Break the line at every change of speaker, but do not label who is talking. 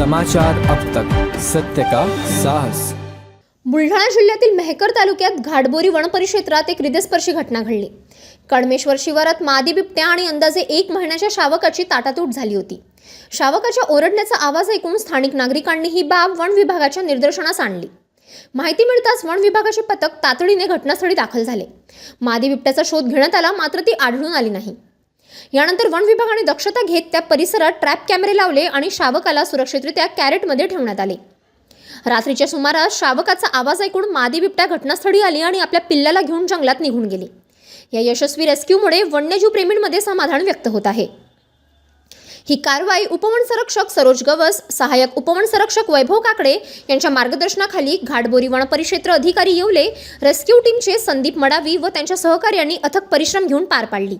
समाचार अब तक, सत्य का साहस।
बुलढाणा जिल्ह्यातील मेहकर तालुक्यात घाटबोरी वनपरिक्षेत्रात एक हृदयस्पर्शी घटना घडली। कळमेश्वर शिवारात मादी बिबट्या आणि अंदाजे 1 महिन्याच्या शावकाची ताटातूट झाली होती। शावकाच्या ओरडण्याचा आवाज ऐकून स्थानिक नागरिकांनी ही बाब वन विभागाच्या निदर्शनास आणली। माहिती मिळताच वन विभागाचे पथक तातडीने घटनास्थळी दाखल झाले। मादी बिबट्याचा शोध घेण्यात आला, मात्र ती आढळून आली नाही। यानंतर वन विभागाने दक्षता घेत त्या परिसरात ट्रॅप कॅमेरे लावले आणि शावकाला सुरक्षितरित्या कॅरेटमध्ये ठेवण्यात आले। रात्रीच्या सुमारास शावकाचा आवाज ऐकून मादी बिबट्या घटनास्थळी आली आणि आपल्या पिल्लाला घेऊन जंगलात निघून गेली। या यशस्वी रेस्क्यूमुळे वन्यजीव प्रेमींमध्ये समाधान व्यक्त होत आहे। ही कारवाई उपवन संरक्षक सरोज गवस, सहाय्यक उपवन संरक्षक वैभव काकडे यांच्या मार्गदर्शनाखाली घाटबोरी वनपरिक्षेत्र अधिकारी येवले, रेस्क्यू टीमचे संदीप मडावी व त्यांच्या सहकार्यांनी अथक परिश्रम घेऊन पार पाडली।